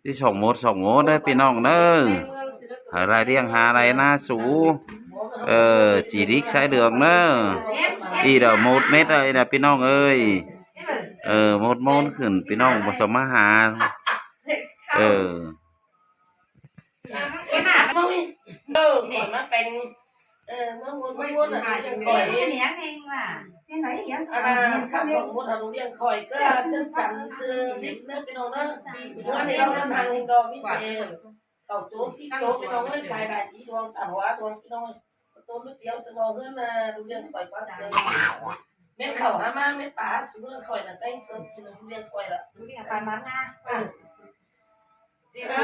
ที่สองโมดได้พี่น้องเน้ออะไรเรียงหาอะไรนะสูจีริกใช้เดืองเน้ออีเดอหมดเม็ดเลยนะพี่น้องเอ้ยหมดขึ้นพี่น้องผสมอาหารมาเป็นเมื่อมุดอะไรยังคอยเลี้ยงเองว่ะขับรถมุดอะไรยังคอยก็จังจันเจอนิดนึงพี่น้องเนอะเมื่อนี้เราทำทางเฮงดอมิเซลเต่าโจ๊ซี่โจ๊พี่น้องเลยขายได้ที่ดวงตาหัวดวงพี่น้องต้นนิดเดียวจะบอกเพื่อนนะดูยังคอยป้าเซลเม็ดเข่าหามาเม็ดป่าสูงคอยน่ะเต้นเสริมกินดูยังคอยละดูยังปานมันนะดีนะ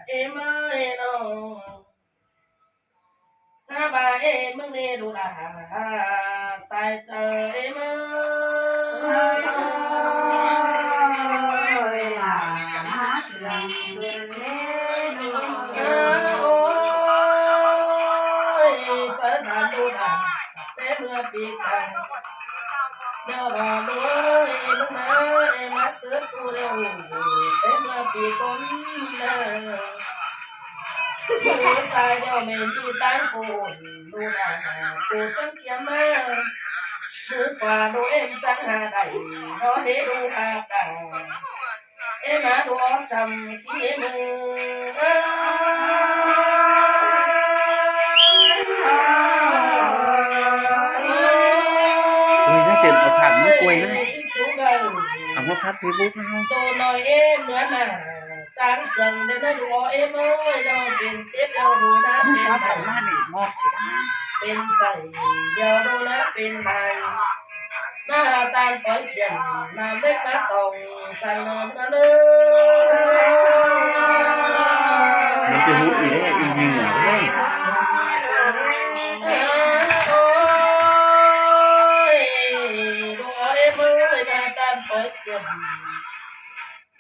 เอ็มเอ็นถ้าบ่าเอ็มมึงเนี่ยดูละใส่เจอเอ็มปีกันเดี๋ยวรอดูมึงนะมาเกิดกูเร็วเต็มละปีคนนะสายเดี๋ยวไม่มีตั้งกูดูนะกูจังเกียมมาดูฝ่าดูจังหาได้รอเดี๋ยวดูหาได้มาดูจำที่มือกล้วยนะเอามาพัดฟีบุ๊กนะโตหน่อยเหมือนน่ะสร้างเสียงเดี๋ยวน่าดูเอ้ยเราเป็นเชฟเราดูนะเป็นจับออกมาเนี่ยงอกเฉียงเป็นใส่เดี๋ยวดูนะเป็นไทยหน้าตาปล่อยเสียงน้ำเล็กน้ำตองสั่นนอนกันเลยมันจะหุบอีกได้อีกยิงอ่ะเฮ้ย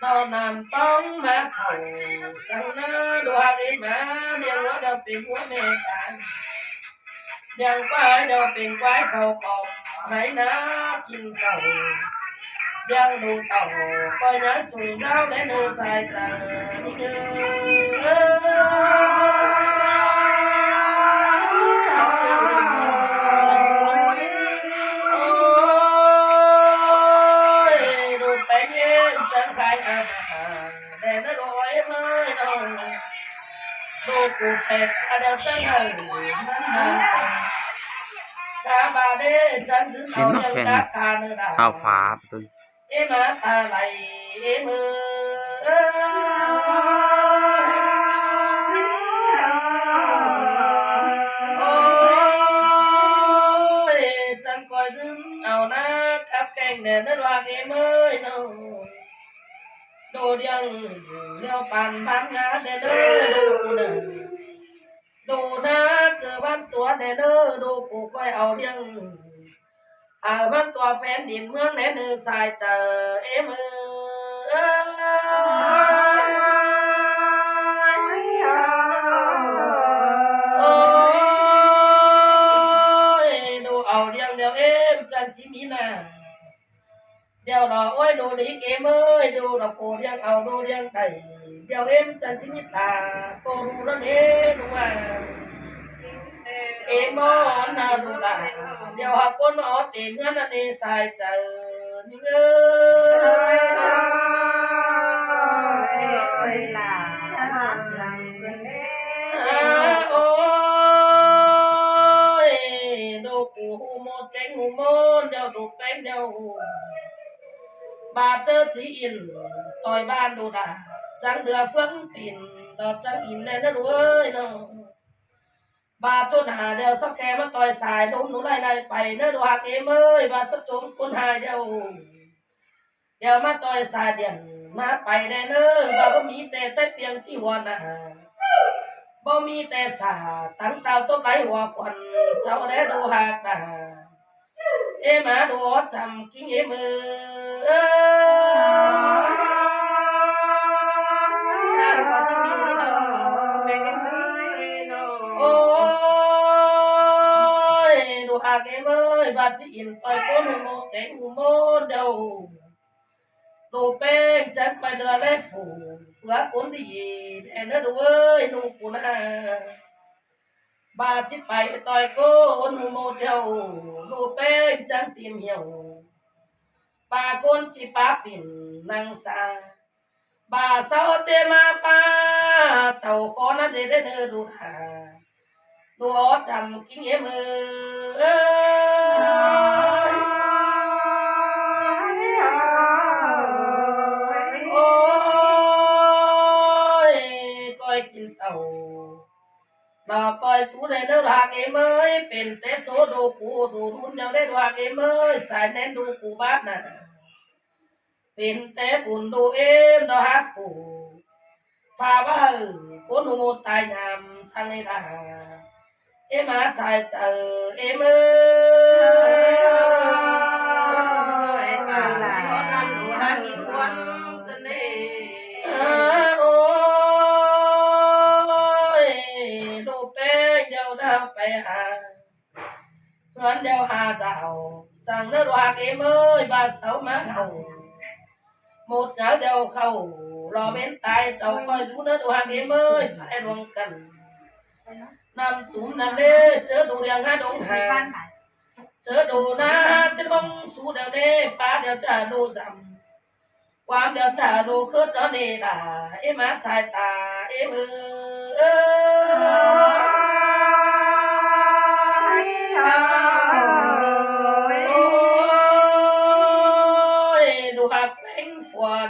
นอนนำต้องมาเข่าสั่งน้าดวงเอ็มมาเดี๋ยวว่าเดี๋ยวเป็นหัวแม่กันเดี๋ยวควายเดี๋ยวเป็นควายเข่ากองให้น้ากินเข่าเดี๋ยวดูเต่าคอยน้าสูงดาวได้เนื้อใจใจนี่เด้ดูกูเตะเดี๋ยวจังเลยนั่นนะกาบาเดจันถึงเอายังกาคาเนื้อดาวฟ้าตัวมาตาไหลมือโอ้ยจังคอยถึงเอานะขับแกงเดินนั่นว่าเกมยน้องดูยังเลี้ยวปั่นพันงานเด้อดูนะคือบ้านตัวเด้อดูกูก้อยเอาเลี้ยงบ้านตัวแฟนดินเมืองแหน่เนื้อสายเจอมือโอ้ยดูเอาเลี้ยงเดี๋ยวจันจิมีนาเดี๋ยวเราโอ้ยดูดีเกมดูเราโกเรียงเอาดูเรียงไก่เดี๋ยวจันทิมิตาโกดูแล้วดูว่ามอนนาดูตาเดี๋ยวหาคนมาเต็มเงินนั่นสายเจอนี่โอ้ยดูกูหูโมดแกงหูโมนเดี๋ยวดูแป้งเดี๋ยวบาเจอจีอินต่อยบ้านดูดาจังเดือเฟื่องปิ่นดอจังอินแน่นรู้เนาะบาจนหาเดียวสักแกมาต่อยสายล้มหนูไล่ไปเนื้อดวงบาสักจมคนหายเดียวมาต่อยสายเดียนมาไปแน่เนื้อบาบ่มีแต่เพียงที่หัวหน้าบ่มีแต่สาตั้งเต่าต้นไหลหัวควันเจ้าได้ดูหากนะมาดูจำกิ้งมือก็จะมีโอ้ยดู hạt em ơi bà chỉ in tôi có một cánh môn đầu đồ bên chẳng phải đưa lên phủ phá cuốn đi để nó đủ ơi nụ cuốn bà chỉ phải tôi có một đầu đồ bên chẳng tìm hiểu bà con chỉ bà bình năng xa bà sao thế mà bà cháu khó nó để đỡ đủ hà đồ chăm kinh nghiệm ơi ôi coi kinh tàu đó coi chú này nó là cái mớiเป็นแต่โซโดกูดูรุ่นยังได้ว่าcái mớiสายแน่นดูกูบ้านน่ะเป็นแต่บุญดูเอ็มดอกฮักกูฟ้าว่ากูหนูตายงามสังเลยล่ะเอ็มมาใส่เจอเอ็มเอ้ยก็นั่นดูหากินวันกันเน่โอ้ยดูเป็นเดียวดาวไปหาเพื่อนเดียวหาเจ้าสั่งเนื้อว่าเอ็มเอ้ยบ้านเสามาเฮาmột nhớ đều khẩu lò bên tai cháu coi chú nữa đồ hàng ơi phải luôn cần nằm túm nằm lê chớ đồ đèn hai đông hà chớ đồ na trên bông su đèo đê ba đèo trả đồ dầm quam đèo trả đồ khớt đó nè là em á xài tà em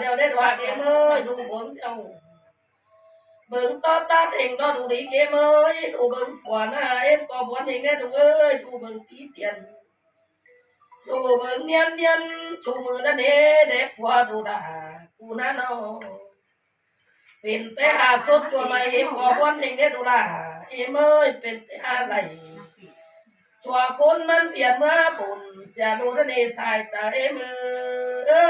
đeo đeo hoa em ơi đủ bướng đâu bướng to ta thành đó đủ đi em ơi đủ bướng phò na em có muốn hình đấy đủ ơi đủ bướng tí tiền đủ bướng niên niên chủ mưa đã để phò đủ đà cụ na nóเป็นแต่หาสดจวนมาเอ็มก็วันเองได้ดูล่ะเอ็มเอ้ยเป็นแต่หาไหลชัวคนมันเปลี่ยนมาบุญเสียดูนั่นเองชายจะเอ็มเอ้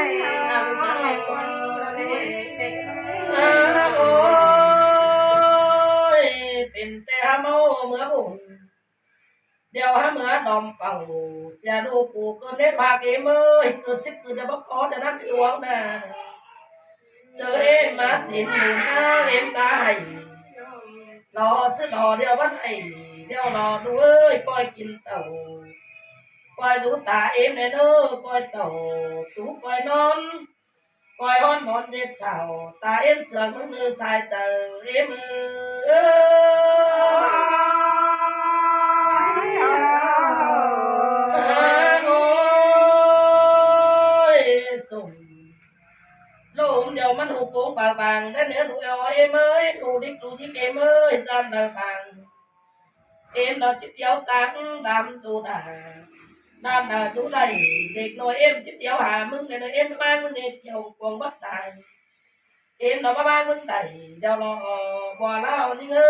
ยโอ้ยเป็นแต่หาเมาเมื่อบุญเดี๋ยวหาเมื่อดอมเป่าเสียดูกูเกินได้พาเกมเอ้ยเกิดชิดเกิดจะบอกพอจะนั่งอยู่วันน่ะเจอเอ็มมาสินหนูนะเอ็มกาให้รอซื้อรอเดี๋ยววันไหนเดี๋ยวรอดูเอ้ยก้อยกินเต่าก้อยดูตาเอ็มแน่เนอก้อยเต่าตูก้อยนอนก้อยฮ้อนหมอนเย็ดเสาตาเอ็มเสือมึงมือสายเจอเอ็มเอ้ลมเดี๋ยวมันหูโป่งบางบางได้เนื้อดูเอ็มเอ้ยดูดิดูดิเอ็มเอ้ยจานบางบางเอ็มเราจิตเดียวตังดำจูดาด้านด่าจูไหลเด็กน้อยเอ็มจิตเดียวหามึงเนี่ยเอ็มบ้านมึงเนี่ยเกี่ยวกวงบัดตายเอ็มเราบ้านมึงไต่เดี๋ยวรอบ่เล่านี่เอ้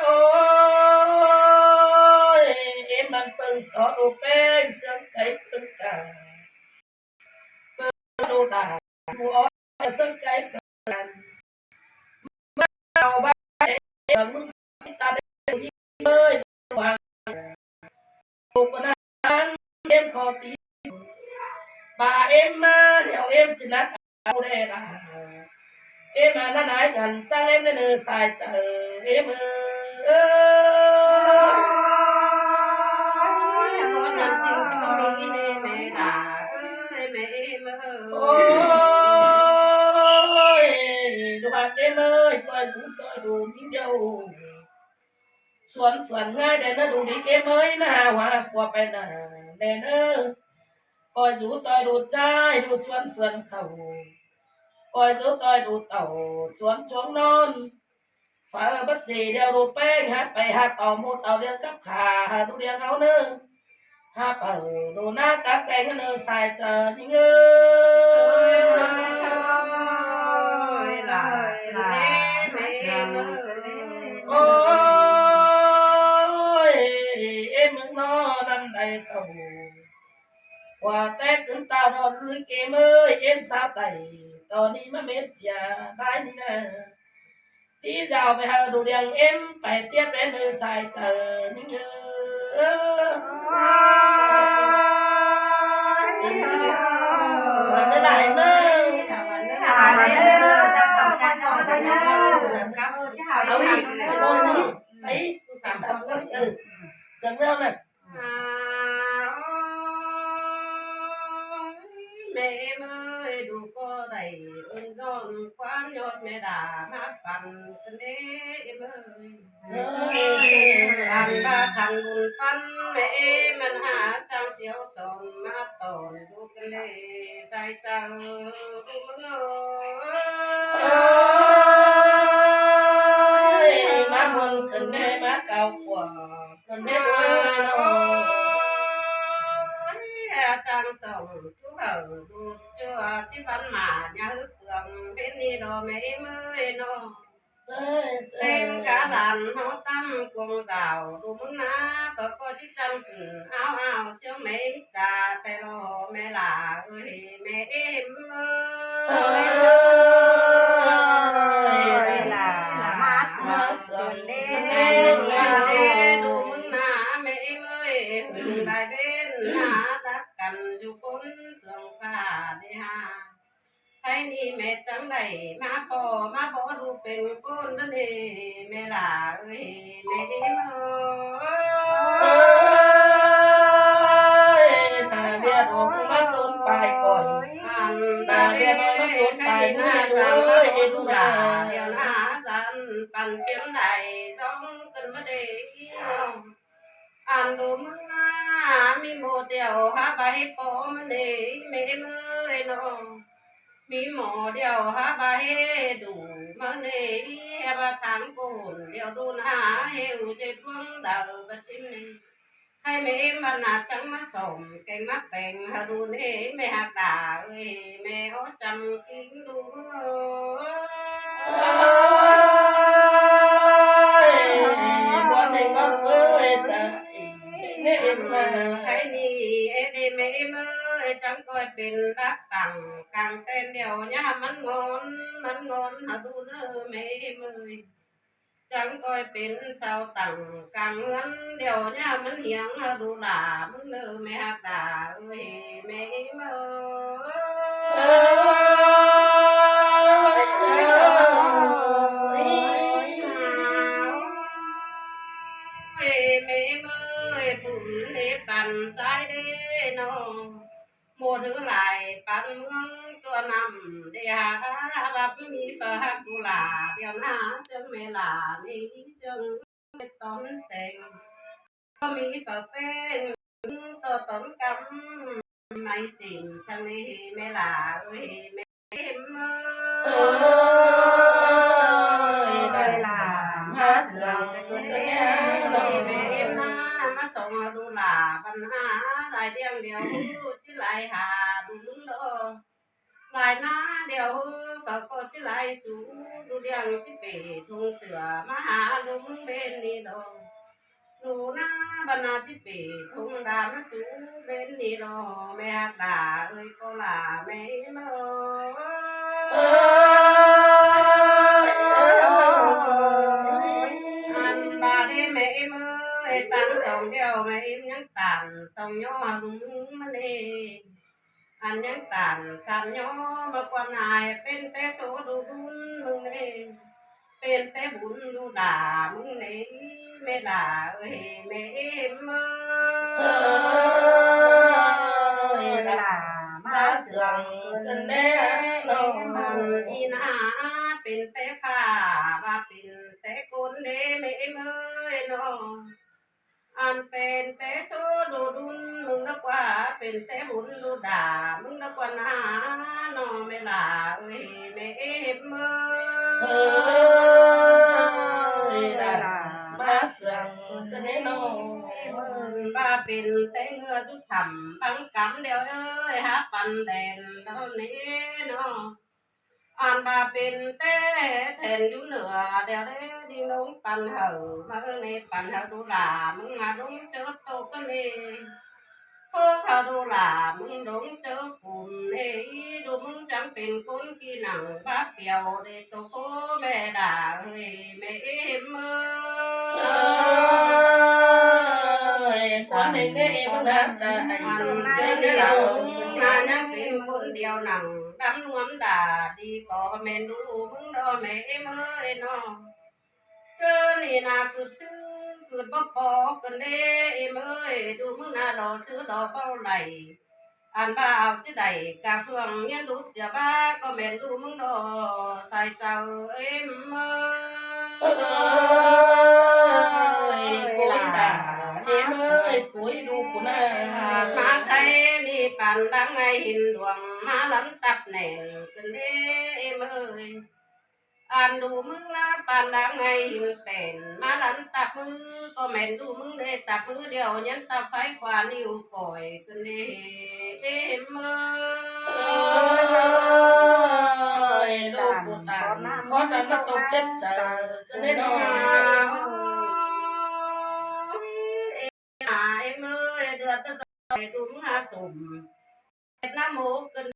โอ้ยเอ็มมันเปิงสอดูเป็นเสียงไก่เปิงกาเปิงดูด่าดูอ้อยเสียงไก่เปิงกันมาเอาบ้านเอ็มมึงตาเด็กยิ่งเอ้ยดูห่างดูคนนั้นเอ็มขอตีบ่าเอ็มมาเดี๋ยวเอ็มจะนัดเอาได้ละเอ็มมาหน้าไหนกันจ้างเอ็มได้เนื้อสายเจอเอ็มโอ้ยดูหาเอ็มเอ้ยคอยดูคอยดูยิ่งเดียวส่วนง่ายแต่น่าดูดีเอ็มเอ้ยนะว่าฟัวไปน่ะเด่นคอยดูต่อยดูใจดูส่วนเขาคอยดูต่อยดูเต่าส่วนช่วงนอนฝ่าบัดจีเดียวดูแป้งฮัดไปฮัดต่อหมดเอาเดียงกับขาฮัดดูเดียงเอาเนื้อฮัดดูหน้ากับแกงเนื้อใส่เจอยิ่งโอ้ยเอ็มมึงนอนำใดเขา quả tết cứng tao đòn lưới kê mơ yên sao đầy tao đi mà mệt xìa bãi đi nè chỉ giàu về hờ đủ đường em phải tiếp đến nơi dài chờ những nhớ cái này nữa đâu đi cái đôi đi ấy sẵn sẵn sẵn đâu này mẹ em ơi đủ có đầy ơn con quán nhọt mẹ đã mát phần thân đế em ơi ăn ba thằng buồn phân mẹ em ăn hạ trang xíu sồn mát tồn đủ thân đế say trăng ơi má buồn thân đế má cao quả thân đế ơi trang sầu chú hở đuột chưa chứ văn mà nhà ước cường bên đi đồ mẹ em ơi nó tên cả đàn nó tâm cùng rào đủ mừng ná vợ có chiếc chân áo áo siêu mẹ em trà tay lò mẹ là ơi mẹ em ơi là má sườn đêm là đê đủ mừng ná mẹ em ơi lại bên ná đã cần dù cún sườn phà đi ha thấy ni mẹ trắng đầy má bỏ ru bên con đó nè mẹ là ơi mẹ em ơi ta biết ông mắt trốn bài còi ta biết ông mắt trốn bài na ơi em là điều na gian bàn kiếm đại giống cần mất để ăn đồ măng mi một điều ha bài bỏ mà để mẹ em ơi nó mi mò điều ha bài đủ mà để ba tháng cồn điều đun á heo chơi phương đầu và chim này hai mẹ em mà nạt trắng mắt sòm cây mắt bèn hà đun ế mẹ hạt đà ơi mẹ ó chăm kín đúng con này con ơi em mà thấy đi em mẹ em ơi chẳng coi bên đắc tặng càng tên đều nhá mắn ngon hà đun mẹ em ơi chẳng coi bên sao tặng càng ngân đều nhá mắn hiếng hà đu là mắn nơ mẹ hạt đà ơi mẹ em ơi mẹ em ơi phụ nữ để bàn sai đê nó một đứa lại bàn mương tua nằm để hà bắp mi phở hạt đu là điều na sương mẹ là đi sương tón sen có mi phở phê to tón cắm mày xỉn sang đi mẹ là ơi mẹ em ơi đây là má sườn mẹ em má sống đu là văn á lại điên điều chứ lại hà đu đúng đó lại na điều phở có chứ lại sú đu điên chứ về thùng sữa má hà đúng bên đi đâu đủ na ban na chỉ bị thùng đá nó xuống bên đi rồi mẹ đà ơi cô là mẹ ăn bà đi mẹ em ơi tàn sống đeo mẹ em nhắn tàn sống nhỏ đúng mà nè ăn nhắn tàn san nhỏ mà quan ai bên té số đủ đúng mừng nè bên té bún đu đà mừng nè mẹ là ơi mẹ em ơi là má sườn chân đế nó in á bên té phà và bên té côn đế mẹ em ơi nó ăn bên té số đồ đun mừng nó qua bên té bún đu đà mừng nó qua na nó mẹ là ơi mẹ em ơi là má sườn cho nên nó ba bên té ngựa rút thẳm băng cắm đeo ơi hát bàn đèn đâu nế nó ăn ba bên té thèn chú nửa đeo đấy đi nông bàn hở mà cái này bàn hở đủ là mừng đúng chớ tô cái này เฟื่อเขาดูหล่ามึงดงเจอฝุ่นเอ้ยดูมึงจังเป็นคนกี่หนังบ้าเปียวเด็กตัวโคแม่ด่าเฮ้ยแม่เอ็มเอ้ย คนในเน่มึงน่าจะให้ มัน ใจ เจอ ใน ใน เรา เรานายังเป็นคนเดียวหนังดำนวมด่าดีก็แม่ดูมึงดอแม่เอ็มเอ้ยน้องเจอนี่นาเกิดซื้อเกิดบ่พอกันเด้เอ็มเอ้ยดูมึงน่ารอซื้อดอกเป้าไหลอันบ้าเอาจะได้กาเฟืองยังดูเสียบ้าก็แม่ดูมึงดอใส่เจ้าเอ็มเอ้ย กุยด่าเอ็มเอ้ยกุยดูกูน่า มาไทยนี่ปานดังไงหินดวงมาลำตับแหน่งกันเด้เอ็มเอ้ยอ่านดูมึงนะปานดังไงหินเป็นมาลำตับมือก็แม่นดูมึงได้ตับมือเดียวยันตับไฟกว่านิ้วก่อยกันเด้เอ็มเอ้ย ดูกูตาขอนั้นมาตกเจ็บใจกันได้นอน เอ็มเอ้ยเดือดตะใจดุมหาสมเอ็ดน้ำมูกกัน